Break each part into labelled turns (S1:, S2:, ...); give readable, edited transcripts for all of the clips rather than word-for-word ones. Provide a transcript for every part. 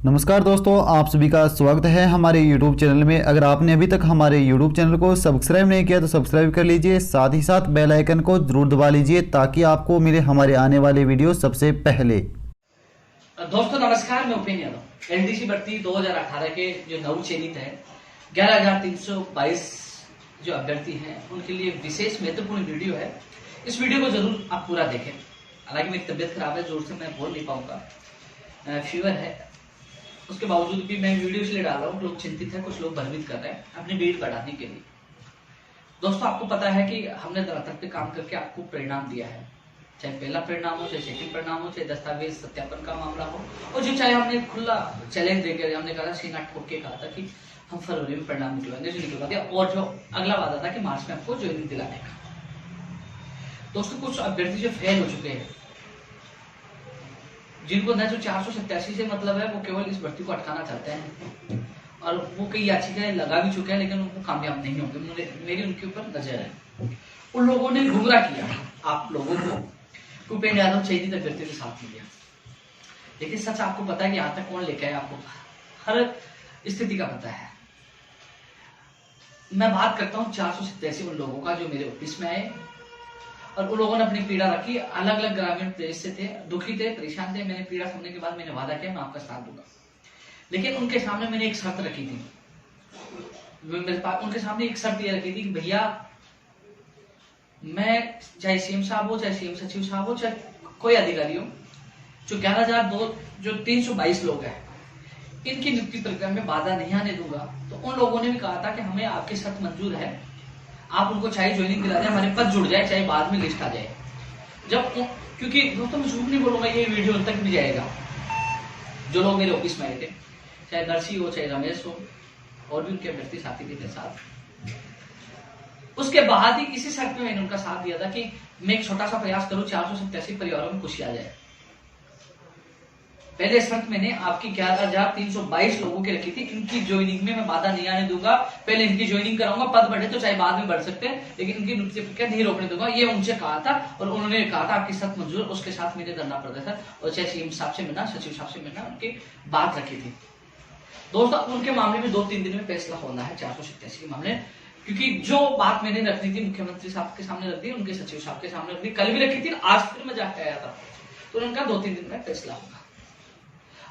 S1: नमस्कार दोस्तों, आप सभी का स्वागत है हमारे YouTube चैनल में। अगर आपने अभी तक हमारे YouTube चैनल को सब्सक्राइब नहीं किया तो सब्सक्राइब कर लीजिए, साथ ही साथ बेल आइकन को जरूर दबा लीजिए ताकि आपको मिले हमारे आने वाले वीडियो सबसे पहले।
S2: दोस्तों नमस्कार, मैं उपेंद्र यादव। एलडीसी भर्ती 2018 के जो नव चयनित है 11,322 जो अभ्यर्थी हैं उनके लिए विशेष महत्वपूर्ण वीडियो है। इस वीडियो को जरूर आप पूरा देखें। हालांकि मेरी तबियत खराब है, जोर से मैं बोल नहीं पाऊंगा, फीवर है, उसके बावजूद भी मैं वीडियो इसलिए डाल रहा हूँ। लोग चिंतित हैं, कुछ लोग भ्रमित कर रहे हैं अपनी भीड़ बढ़ाने के लिए। दोस्तों आपको पता है कि हमने धरातल पे काम करके आपको परिणाम दिया है, चाहे पहला परिणाम हो, चाहे सेकंड परिणाम हो, चाहे दस्तावेज सत्यापन का मामला हो, और जो चाहे हमने खुला चैलेंज देकर हमने कहा सीना ठोक के कहा था कि हम फरवरी में परिणाम निकलवाएंगे, जो निकलवा दिया। और जो अगला वादा था कि मार्च में आपको ज्वाइनिंग दिलाने का। दोस्तों कुछ अभ्यर्थी जो फेल हो चुके हैं, जिनको न जो 487 से मतलब है, वो केवल इस भर्ती को अटकाना चाहते हैं और वो कई याचिकाएं लगा भी चुके हैं, लेकिन उनको कामयाब नहीं होंगे। मेरी उनके ऊपर नजर है। उन लोगों ने गुमराह किया आप लोगों को, उपेंद्र यादव चयनित अभ्यर्थियों के साथ लिया। लेकिन सच आपको पता है कि यहाँ तक कौन लेके आया, आपको हर स्थिति का पता है। मैं बात करता हूँ 487 उन लोगों का जो मेरे ऑफिस में आए और उन लोगों ने अपनी पीड़ा रखी। अलग अलग ग्रामीण प्रदेश से थे, दुखी थे, परेशान थे। मैंने पीड़ा सुनने के बाद मैंने वादा किया मैं आपका साथ दूंगा। लेकिन उनके सामने मैंने एक शर्त रखी थी। मेरे पास उनके सामने एक शर्त ये रखी थी कि भैया, मैं चाहे सीएम साहब हो, चाहे सीएम सचिव साहब हो, चाहे कोई अधिकारी हो, जो 322 लोग हैं, इनकी नियुक्ति प्रक्रिया में बाधा नहीं आने दूंगा। तो उन लोगों ने भी कहा था कि हमें आपकी शर्त मंजूर है, आप उनको चाहे ज्वाइनिंग दिला दें, हमारे पद जुड़ जाए, चाहे बाद में लिस्ट आ जाए। क्योंकि दोस्तों मैं झूठ नहीं बोलूंगा, ये वीडियो उन तक भी जाएगा। जो लोग मेरे ऑफिस में आए थे, चाहे नरसी हो, चाहे रमेश हो, और भी उनके अभ्यर्थी साथी भी थे साथ। उसके बाद ही इसी शर्त में मैंने उनका साथ दिया था कि मैं एक छोटा सा प्रयास करूं, 487 परिवारों में खुशी आ जाए। पहले शर्त मैंने आपकी 11,322 लोगों की रखी थी। इनकी ज्वाइनिंग में मैं बाधा नहीं आने दूंगा। पहले इनकी ज्वाइनिंग कराऊंगा, पद बढ़े तो चाहे बाद में बढ़ सकते हैं, लेकिन इनकी नियुक्ति प्रक्रिया नहीं रोकने दूंगा। ये उनसे कहा था और उन्होंने कहा था आपकी शर्त मंजूर। उसके साथ मैंने धरना प्रदर्शन और चाहे सीएम साहब से मिलना, सचिव साहब से मिलना, उनकी बात रखी थी। दोस्तों उनके मामले में 2-3 दिन में फैसला होना है 487 के मामले, क्योंकि जो बात मैंने रखनी थी मुख्यमंत्री साहब के सामने रख दी, उनके सचिव साहब के सामने रख दी, कल भी रखी थी, आज फिर मैं जाके आया था। तो उनका 2-3 दिन में फैसला होगा।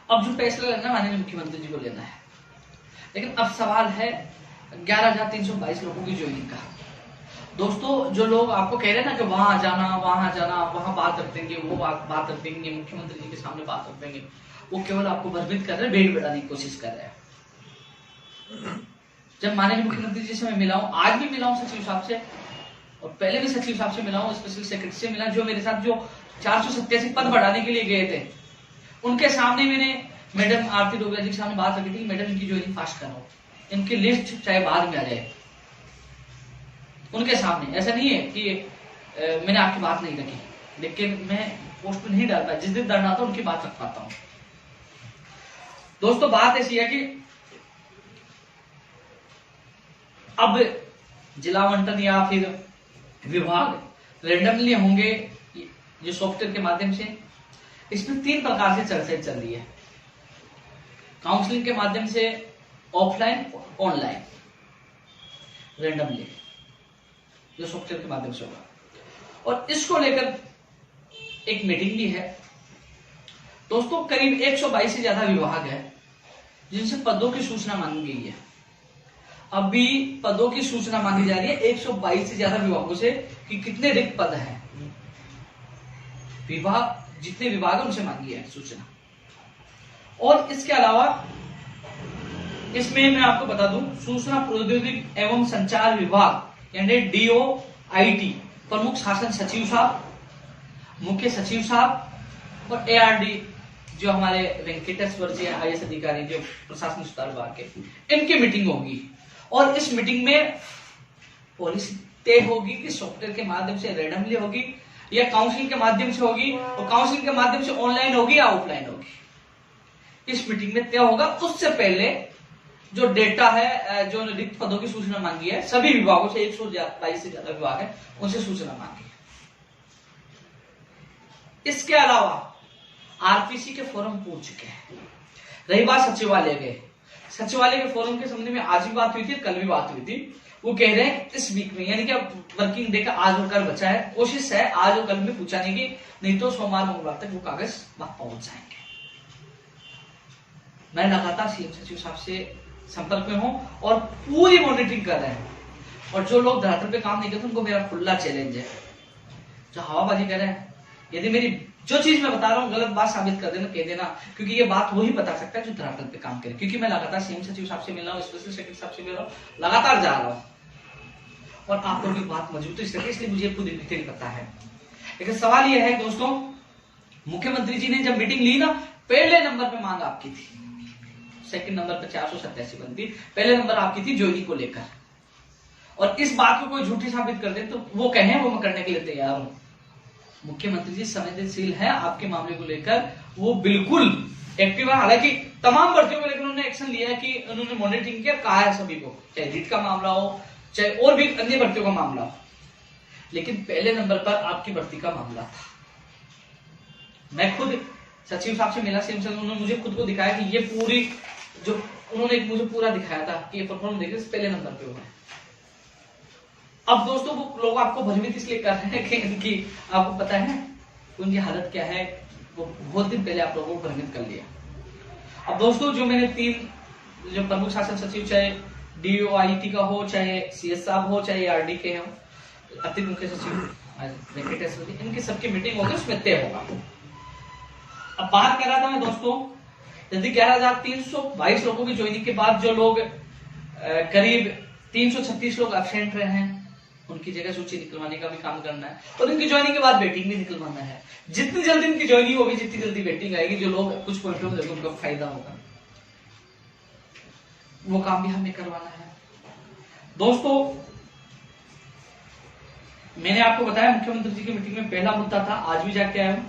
S2: अब जो फैसला लेना माननीय मुख्यमंत्री जी को लेना है। लेकिन अब सवाल है 11,322 लोगों की ज्वाइनिंग का। दोस्तों जो लोग आपको कह रहे हैं ना कि वहां जाना, वहां बात रख देंगे, वो बात रख देंगे, मुख्यमंत्री जी के सामने बात रख देंगे, वो केवल आपको भ्रमित कर रहे हैं, भीड़ बढ़ाने की कोशिश कर रहे हैं। जब माननीय मुख्यमंत्री जी से मैं मिला हूं, आज भी मिला हूं सचिव साहब से, और पहले भी सचिव साहब से मिला हूं, स्पेशल सेक्रेटरी से मिला, जो मेरे साथ जो 487 पद बढ़ाने के लिए गए थे, उनके सामने मैंने मैडम आरती डोगरा जी के सामने बात रखी थी। मैडम इनकी ज्वाइनिंग फास्ट करो, इनकी लिस्ट चाहे बाद में आ जाए। उनके सामने ऐसा नहीं है कि मैंने आपकी बात नहीं रखी, लेकिन मैं पोस्ट में नहीं डाल पाया। जिस दिन डरना था उनकी बात रख पाता हूं। दोस्तों बात ऐसी है कि अब जिला आवंटन या फिर विभाग रैंडमली होंगे जो सॉफ्टवेयर के माध्यम से। इसमें 3 प्रकार से चर्चा चल रही है, काउंसलिंग के माध्यम से, ऑफलाइन, ऑनलाइन, रैंडमली जो सॉफ्टवेयर के माध्यम से होगा। और इसको लेकर एक मीटिंग भी है। दोस्तों करीब 122 से ज्यादा विभाग है जिनसे पदों की सूचना मांगी गई है। अभी पदों की सूचना मांगी जा रही है 122 से ज्यादा विभागों से कि कितने रिक्त पद हैं। विभाग जितने विभाग है उनसे मांगी है सूचना। और इसके अलावा इसमें मैं आपको बता दूं, सूचना प्रौद्योगिकी एवं संचार विभाग यानी DOIT, प्रमुख शासन सचिव साहब, मुख्य सचिव साहब और ARD जो हमारे वेंकटेश्वर जी IAS अधिकारी जो प्रशासनिक सुधार विभाग के, इनकी मीटिंग होगी। और इस मीटिंग में पॉलिसी तय होगी कि सॉफ्टवेयर के माध्यम से रैंडमली होगी या काउंसलिंग के माध्यम से होगी, और काउंसलिंग के माध्यम से ऑनलाइन होगी या ऑफलाइन होगी। इस मीटिंग में तय होगा। उससे पहले जो डेटा है, जो रिक्त पदों की सूचना मांगी है सभी विभागों से, 122 से ज्यादा विभाग है, उनसे सूचना मांगी है। इसके अलावा आरपीसी के फॉर्म पूछ चुके हैं। रही बात सचिवालय के, सचिवालय के फोरम के संबंध में आज भी बात हुई थी, कल भी बात हुई थी। वो कह रहे हैं इस वीक में, यानी कि अब वर्किंग डे का आज और कल बचा है, कोशिश है आज और कल में पहुंचाने की, नहीं तो सोमवार मंगलवार तक वो कागज वहां पहुंच जाएंगे। मैं लगातार सीएम सचिव साहब से संपर्क में हूं और पूरी मॉनिटरिंग कर रहे हैं। और जो लोग धरातल पे काम नहीं करते उनको मेरा खुला चैलेंज है, जो हवाबाजी कर रहे हैं, यदि मेरी जो चीज मैं बता रहा हूँ गलत बात साबित कर देना, कह देना, क्योंकि ये बात वही बता सकता है जो धरातल पे काम करे। क्योंकि मैं लगातार सीएम सचिव साहब से मिल रहा हूँ, स्पेशल सेक्रेटरी साहब से मिल रहा हूँ, लगातार जा रहा हूँ और आप लोगों की बात मौजूद तो इसलिए मुझे खुद डिटेल पता है। लेकिन सवाल यह है दोस्तों, मुख्यमंत्री जी ने जब मीटिंग ली ना, पहले नंबर पे मांग आपकी थी, सेकंड नंबर पे 487 बनती, पहले नंबर आपकी थी ज्वाइनिंग को लेकर। और इस बात को कोई झूठी साबित कर दे तो वो कहें, वो मैं करने के लिए तैयार हूं। मुख्यमंत्री जी संवेदनशील है आपके मामले को लेकर, वो बिल्कुल एक्टिव है। हालांकि तमाम भर्तियों को लेकर उन्होंने एक्शन लिया है कि उन्होंने मॉनिटरिंग किया, कहा है सभी को, चाहे रीट का मामला हो, चाहे और भी अन्य भर्तियों का मामला हो, लेकिन पहले नंबर पर आपकी भर्ती का मामला था। मैं खुद सचिव साहब से मिला, सीएम साहब, उन्होंने मुझे खुद को दिखाया कि ये पूरी जो उन्होंने मुझे पूरा दिखाया था कि ये परफॉर्मेंस देखिए पहले नंबर पे हुआ है। अब दोस्तों वो लोग आपको भ्रमित इसलिए कर रहे हैं कि आपको पता है उनकी हालत क्या है, वो बहुत दिन पहले आप लोगों को भ्रमित कर लिया। अब दोस्तों जो मैंने 3 जो प्रमुख शासन सचिव, चाहे DOIT का हो, चाहे CS साहब हो, चाहे ARD के हो, अतिरिक्त मुख्य सचिव, इनकी सबकी मीटिंग होगी, उसमें तय होगा। अब बात कर रहा था मैं दोस्तों, यदि 11,322 लोगों की ज्वाइनिंग के बाद जो लोग करीब 336 लोग एब्सेंट रहे हैं, उनकी जगह सूची निकलवाने का भी काम करना है और इनकी ज्वाइनिंग के बाद वेटिंग भी निकलवाना है। जितनी जल्दी इनकी ज्वाइनिंग होगी, जितनी जल्दी वेटिंग आएगी, जो लोग कुछ पॉइंट में देखो उनका फायदा होगा, वो काम भी हमें करवाना है। दोस्तों मैंने आपको बताया मुख्यमंत्री जी की मीटिंग में पहला मुद्दा था, आज भी जाके आया हूं,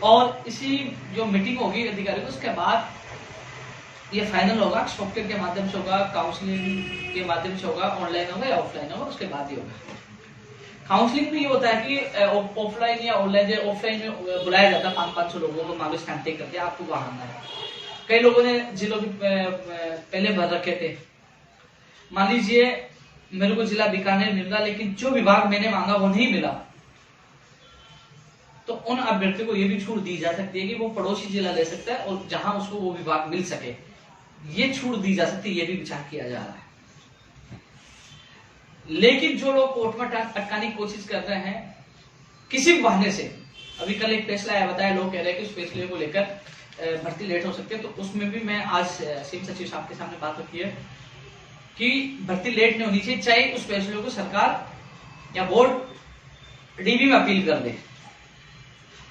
S2: और इसी जो मीटिंग होगी अधिकारी को, उसके बाद ये फाइनल होगा, सॉफ्टवेयर के माध्यम से होगा, काउंसलिंग के माध्यम से होगा, ऑनलाइन होगा या ऑफलाइन होगा, उसके बाद ही होगा। काउंसलिंग में ये होता है कि ऑफलाइन या ऑनलाइन, ऑफलाइन में बुलाया जाता है 500-500 लोगों को, मान लो स्टैंप टेक करके आपको वहां आना है। कई लोगों ने जिलों की पहले भर रखे थे, मान लीजिए मेरे को जिला बीकानेर मिल रहा, लेकिन जो विभाग मैंने मांगा वो नहीं मिला, तो उन अभ्यर्थियों को ये भी छूट दी जा सकती है कि वो पड़ोसी जिला ले सकता है और जहां उसको वो विभाग मिल सके, ये छूट दी जा सकती है, ये भी विचार किया जा रहा है। लेकिन जो लोग कोर्ट में अटकाने की कोशिश कर रहे हैं किसी भी बहाने से, अभी कल एक फैसला आया, बताया, लोग कह रहे हैं कि उस फैसले को लेकर भर्ती लेट हो सकती है, तो उसमें भी मैं आज सीएम सचिव साहब के सामने बात रखी है कि भर्ती लेट नहीं होनी चाहिए, चाहे उस फैसले को सरकार या बोर्ड डीबी में अपील कर दे।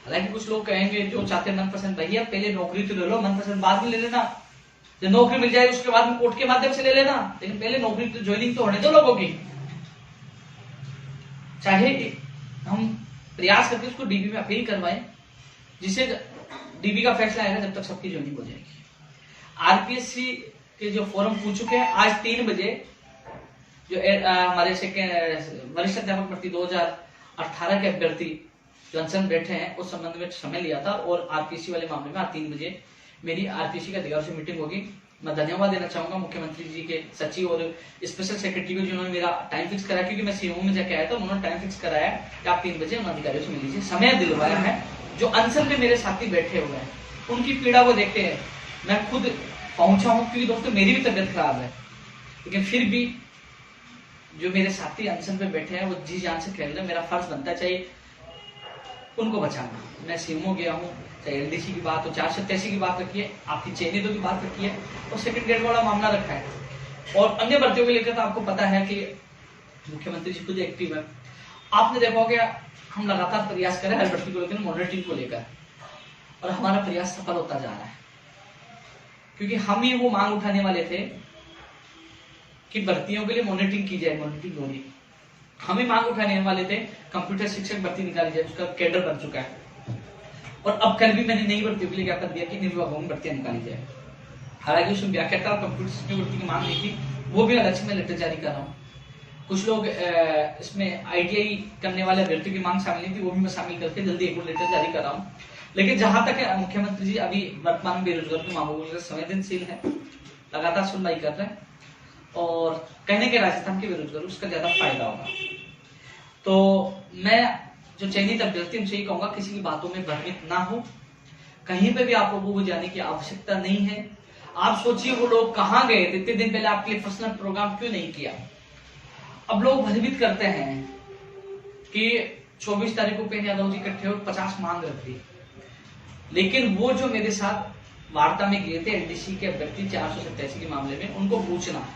S2: हालांकि कुछ लोग कहेंगे जो चाहते हैं मनपसंद, भैया पहले नौकरी तो ले लो, मनपसंद बाद में ले लेना, जब नौकरी मिल जाए उसके बाद में कोर्ट के माध्यम से ले लेना, लेकिन पहले नौकरी तो ज्वाइनिंग तो होने दो लोगों की। चाहे हम प्रयास करके उसको डीबी में अपील करवाएं, जिससे डीबी का फैसला आएगा जब तक सबकी ज्वाइनिंग हो जाएगी। आरपीएससी के जो फॉर्म पूछ चुके हैं, आज 3 बजे जो हमारे वरिष्ठ अध्यापक भर्ती 2018 के अभ्यर्थी जो अनशन बैठे हैं, उस संबंध में समय लिया था, और आरपीएससी वाले मामले में आज 3 बजे मेरी आरपीएससी के अधिकारियों से मीटिंग होगी। मैं धन्यवाद देना चाहूंगा मुख्यमंत्री जी के सचिव और स्पेशल सेक्रेटरी को, जिन्होंने मेरा टाइम फिक्स कराया, क्योंकि मैं सीएमओ में जाके आया था, उन्होंने टाइम फिक्स कराया कि आप 3 बजे उन अधिकारियों से मिल लीजिए, समय दिलवाया है। जो अनशन पे मेरे साथी बैठे हुए हैं उनकी पीड़ा को देखते हैं मैं खुद पहुंचा हूं, क्योंकि दोस्तों मेरी भी तबियत खराब है, लेकिन फिर भी जो मेरे साथी अनशन पे बैठे हैं वो जी जान से खेल रहे हैं, मेरा फर्ज बनता है चाहिए उनको बचाना। मैं सीएमओ गया हूँ, चाहे एलडीसी की बात हो, 487 की बात रखी है, आपकी चयनितों की बात रखी है, और सेकंड ग्रेड वाला मामला रखा है, और अन्य भर्तियों को लेकर तो आपको पता है कि मुख्यमंत्री जी खुद एक्टिव है। आपने देखा होगा हम लगातार प्रयास कर रहे हैं हर भर्ती को लेकर, मॉनिटरिंग को लेकर, और हमारा प्रयास सफल होता जा रहा है, क्योंकि हम ही वो मांग उठाने वाले थे कि भर्तियों के लिए मॉनिटरिंग की जाए, मॉनिटरिंग होगी। हम ही मांग उठाने वाले थे कंप्यूटर शिक्षक भर्ती निकाली जाए, उसका कैडर बन चुका है, और अब कल भी मैंने नई भर्तियों के लिए क्या कर दिया कि निर्विभागों में भर्तियां निकाली जाए। हालांकि उसमें व्याख्याता और कंप्यूटर शिक्षक भर्ती की मांग नहीं थी, वो भी अलग से मैं लेटर जारी कर रहा हूँ। कुछ लोग इसमें ITI करने वाले अभ्यर्थियों की मांग शामिल नहीं थी, वो भी मैं शामिल करके जल्दी एक और लेटर जारी कर रहा हूँ। लेकिन जहां तक है मुख्यमंत्री जी अभी वर्तमान में बेरोजगार के मामलों में संवेदनशील है, लगातार सुनवाई कर रहे हैं और कहने के राजस्थान के बेरोजगार उसका ज्यादा फायदा होगा। तो मैं जो चयनित अभ्यर्थी उनसे ही कहूंगा किसी की बातों में भ्रमित ना हो, कहीं पे भी आप लोगों को जाने की आवश्यकता नहीं है। आप सोचिए वो लोग कहां गए थे, इतने दिन पहले आपके लिए पर्सनल प्रोग्राम क्यों नहीं किया। अब लोग भयभीत करते हैं कि 24 तारीख को पेन यादव जी इकट्ठे हो 50 मांग रखी, लेकिन वो जो मेरे साथ वार्ता में गए थे एलडीसी के अभ्यर्थी 487 के मामले में, उनको पूछना,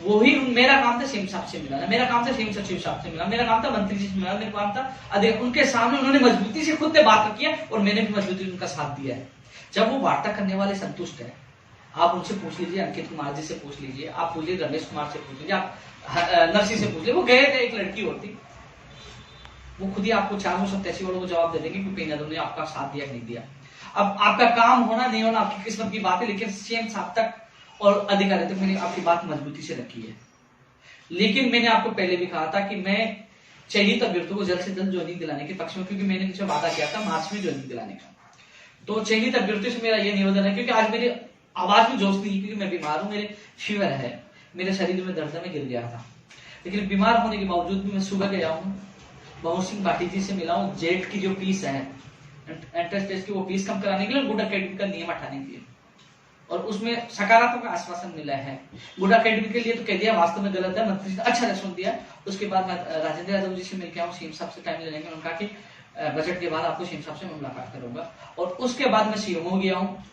S2: वही मेरा काम था सीएम साहब से मिलाना, मेरा काम था सीएम सचिव साहब से मिलाना, मेरा काम था मंत्री जी से मिलाना, मेरा काम था उनके सामने उन्होंने मजबूती से खुद ने बात किया और मैंने भी मजबूती से उनका साथ दिया है। जब वो वार्ता करने वाले संतुष्ट है, आप उनसे पूछ लीजिए, अंकित कुमार जी से पूछ लीजिए, आप पूछिए रमेश कुमार से पूछ लीजिए, आप नरसी से पूछ लीजिए, वो गए थे एक लड़की होती, वो खुद ही आपको 487 वालों को जवाब दे देंगे कि पेन यादव ने आपका साथ दिया कि नहीं दिया। अब आपका काम होना नहीं होना आपकी किस्मत की बात है, लेकिन सीएम साहब तक और अधिकारी तक मैंने आपकी बात मजबूती से रखी है। लेकिन मैंने आपको पहले भी कहा था कि मैं चयनित अभ्यर्थियों को जल्द से जल्द ज्वाइनिंग दिलाने के पक्ष में, क्योंकि मैंने उनसे वादा किया था मार्च में ज्वाइनिंग दिलाने का। तो चयनित अभ्यर्थियों से मेरा यह निवेदन है, क्योंकि आज मेरी आवाज में जोश नहीं, क्योंकि मैं बीमार हूं, मेरे फीवर है, मेरे शरीर में दर्द में गिर गया था, लेकिन बीमार होने के बावजूद भी मैं सुबह गया हूँ, बहु सिंह भाटी जी से मिला हूँ, जेट की जो फीस है एंट्रेंस टेस्ट की वो फीस कम कराने के लिए, गुड अकेडमी का नियम हटाने के लिए, और उसमें सकारात्मक आश्वासन मिला है। गुड अकेडमी के लिए तो कह दिया वास्तव में गलत है, मंत्री ने अच्छा रेस्पॉन्स दिया। उसके बाद मैं राजेंद्र यादव जी से मिल के आऊँ, सीएम साहब से टाइम ले लेंगे, उनका कि बजट के बाद आपको सीएम साहब से मुलाकात करूंगा। और उसके बाद मैं सीएमओ गया हूँ,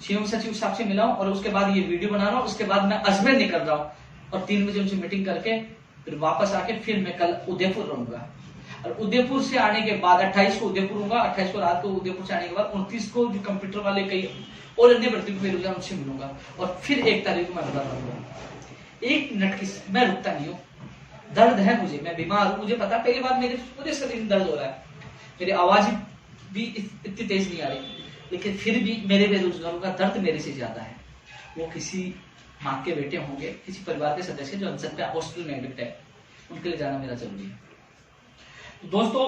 S2: सीएम सचिव साहब से मिला हूँ, और उसके बाद ये वीडियो बना रहा हूँ। उसके बाद मैं अजमेर निकल रहा हूँ और 3 बजे उनसे मीटिंग करके फिर वापस आके फिर मैं कल उदयपुर रहूंगा। और उदयपुर से आने के बाद 28 को उदयपुर होऊंगा, 28 को रात को उदयपुर से आने के बाद 29 को जो कंप्यूटर वाले कई और अन्य भर्ती को बेरोजगार उनसे मिलूंगा, और फिर 1 तारीख को मैं बता दूंगा। 1 मिनट की मैं रुकता नहीं हूँ, दर्द है मुझे, मैं बीमार हूँ, मुझे पता, पहली बार मेरे पूरे शरीर में दर्द हो रहा है, मेरी आवाज भी इतनी तेज नहीं आ रही, लेकिन फिर भी मेरे बेरोजगारों का दर्द मेरे से ज्यादा है। वो किसी माँ के बेटे होंगे, किसी परिवार के सदस्य जो अनशन पे हॉस्पिटल में एडमिट है, उनके लिए जाना मेरा जरूरी है। तो दोस्तों,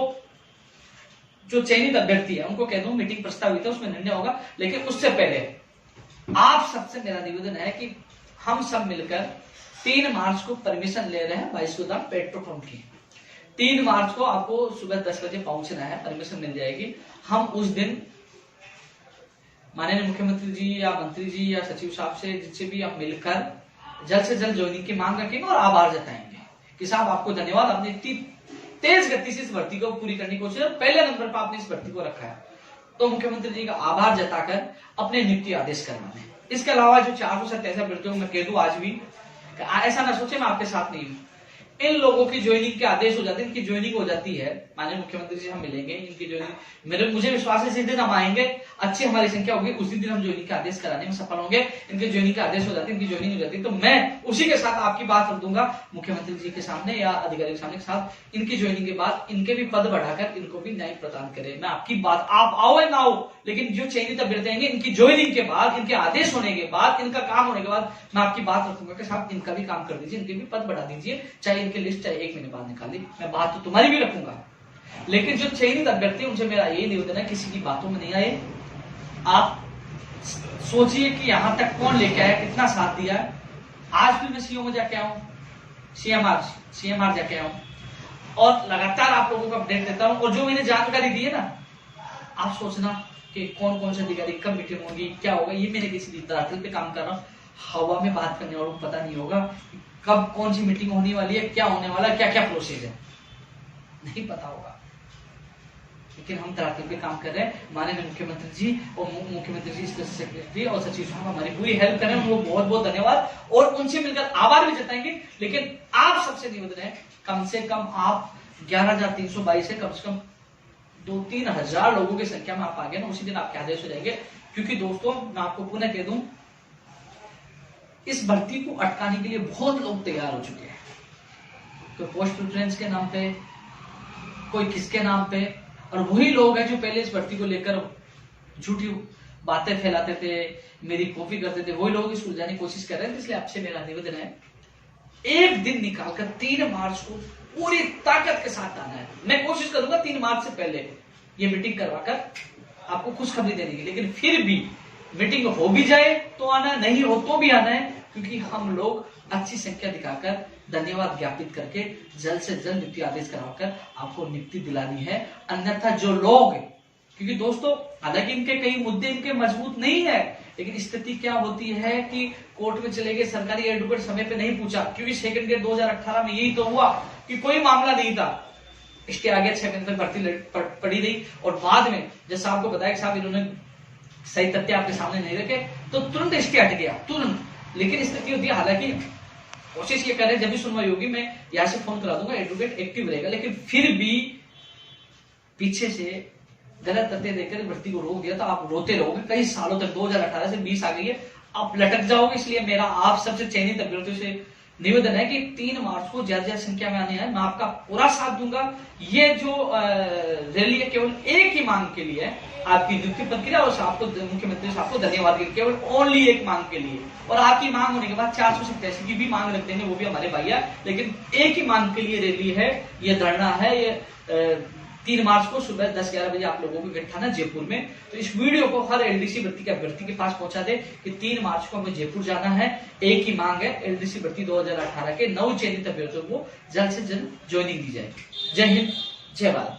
S2: जो चयनित अभ्यर्थी है उनको कह दूं मीटिंग प्रस्ताव हुई था, उसमें निर्णय होगा, लेकिन उससे पहले आप सबसे मेरा निवेदन है कि हम सब मिलकर 3 मार्च को परमिशन ले रहे हैं 22 गोदाम पेट्रोल पंप की। 3 मार्च को आपको सुबह 10 बजे पहुंचना है, परमिशन मिल जाएगी। हम उस दिन माननीय मुख्यमंत्री जी या मंत्री जी या सचिव साहब से, जिनसे भी आप मिलकर जल्द से जल्द ज्वाइनिंग की मांग रखेंगे और आभार जताएंगे कि साहब आपको धन्यवाद, आपने इतनी तेज गति से इस भर्ती को पूरी करने की कोशिश, पहले नंबर पर आपने इस भर्ती को रखा है, तो मुख्यमंत्री जी का आभार जताकर अपने नियुक्ति आदेश करवाने। इसके अलावा जो 487 अभ्यर्थियों मैं कह दूं आज भी, ऐसा ना सोचे मैं आपके साथ नहीं हूं, इन लोगों की ज्वाइनिंग के आदेश हो जाते हैं, इनकी ज्वाइनिंग हो जाती है, माननीय मुख्यमंत्री से हम मिलेंगे, इनकी ज्वाइनिंग मुझे विश्वास है जिस दिन हम आएंगे अच्छी हमारी संख्या होगी, उसी दिन हम ज्वाइनिंग के आदेश कराने में सफल होंगे। इनके ज्वाइनिंग के आदेश हो जाते हैं, इनकी ज्वाइनिंग हो जाती है, तो मैं उसी के साथ आपकी बात रख दूंगा मुख्यमंत्री जी के सामने या अधिकारी के सामने के साथ, इनकी ज्वाइनिंग के बाद इनके भी पद बढ़ाकर इनको भी न्याय प्रदान करें। मैं आपकी बात, आप आओ या ना आओ, लेकिन जो चयनित अभ्यर्थी आएंगे इनकी ज्वाइनिंग के बाद, इनके आदेश होने के बाद, इनका काम होने के बाद मैं आपकी बात रखूंगा कि साहब इनका भी काम कर दीजिए, इनके भी पद बढ़ा दीजिए, चाहे इनकी लिस्ट चाहे 1 महीने बाद निकाल दी, मैं बात तो तुम्हारी भी रखूंगा। लेकिन जो चयनित अभ्यर्थी उनसे मेरा यही निवेदन है, किसी की बातों में नहीं आए। आप सोचिए कि यहां तक कौन लेके आया, कितना साथ दिया है। आज भी मैं सीएम में जाके आऊं, सीएमआर जाके आऊं, और लगातार आप लोगों को अपडेट देता हूं। और जो मैंने जानकारी दी है ना, आप सोचना कि कौन कौन से अधिकारी कब मीटिंग होगी, क्या होगा, ये मैंने किसी धरातल पे काम कर रहा हूँ। हवा में बात करने वालों को पता नहीं होगा कब कौन सी मीटिंग होने वाली है, क्या होने वाला है, क्या क्या प्रोसेस है, नहीं पता होगा। लेकिन हम धरातल पे काम कर रहे हैं। माननीय मुख्यमंत्री जी और मुख्यमंत्री जी, सेक्रेटरी और सचिव साहब हमारी पूरी हेल्प कर रहे हैं, उनको बहुत बहुत धन्यवाद, और उनसे मिलकर आभार भी जताएंगे। लेकिन आप सबसे निवेदन है, कम से कम आप 11,322 से कम 2-3 हजार लोगों की संख्या में आप आ गए ना, उसी दिन आपके आदेश हो जाएंगे। क्योंकि दोस्तों, मैं आपको पुनः कह दूं, इस भर्ती को अटकाने के लिए बहुत लोग तैयार हो चुके हैं, कोई पोस्ट प्रेफरेंस के नाम पे, कोई किसके नाम पे, और वही लोग हैं जो पहले इस भर्ती को लेकर झूठी बातें फैलाते थे, मेरी कॉपी करते थे, वही लोग इस उलझाने की कोशिश कर रहे हैं। इसलिए आपसे मेरा निवेदन है, एक दिन निकालकर 3 मार्च को पूरी ताकत के साथ आना है। मैं कोशिश करूंगा 3 मार्च से पहले ये मीटिंग करवाकर आपको खुशखबरी देने की, लेकिन फिर भी मीटिंग हो भी जाए तो आना, नहीं हो तो भी आना है, क्योंकि हम लोग अच्छी संख्या दिखाकर धन्यवाद ज्ञापित करके जल्द से जल्द नियुक्ति आदेश कराकर आपको नियुक्ति दिलानी है। अन्यथा जो लोग, क्योंकि दोस्तों हालांकि इनके कई मुद्दे इनके मजबूत नहीं है, लेकिन स्थिति क्या होती है कि कोर्ट में चले गए, सरकारी एडवोकेट समय पे नहीं पूछा, क्योंकि सेकंड गेट 2018 में यही तो हुआ कि कोई मामला नहीं था, इसके आगे 6 महीने तक भर्ती पड़ी रही, और बाद में जब साहब को बताया कि साहब इन्होंने सही तथ्य आपके सामने नहीं रखे, तो तुरंत इसके हट गया, तुरंत। लेकिन स्थिति होती है, हालांकि कोशिश ये करें जब भी सुनवाई होगी मैं यहां से फोन करा दूंगा, एडवोकेट एक्टिव रहेगा, लेकिन फिर भी पीछे से गलत तथ्य देकर भर्ती को रोक दिया तो आप रोते रहोगे कई सालों तक। 2018 से 20 आ गई है, आप लटक जाओगे। इसलिए मेरा आप सबसे चयनित अभ्यर्थियों से निवेदन है कि 3 मार्च को ज्यादा संख्या में आने हैं, मैं आपका पूरा साथ दूंगा। ये जो रैली है केवल एक ही मांग के लिए है, आपकी नियुक्ति प्रक्रिया और आपको मुख्यमंत्री साहब को धन्यवाद के लिए, केवल ओनली एक मांग के लिए। और आपकी मांग होने के बाद 487 की भी मांग रखते हैं, वो भी हमारे भाई है, लेकिन एक ही मांग के लिए रैली है, ये धरना है। ये 3 मार्च को सुबह 10-11 बजे आप लोगों को इकट्ठा ना जयपुर में। तो इस वीडियो को हर एलडीसी भर्ती के अभ्यर्थी के पास पहुंचा दे कि 3 मार्च को हमें जयपुर जाना है। एक ही मांग है, एलडीसी भर्ती 2018 के नव चयनित अभ्यर्थियों को जल्द से जल्द ज्वाइनिंग दी जाए। जय हिंद, जय भारत।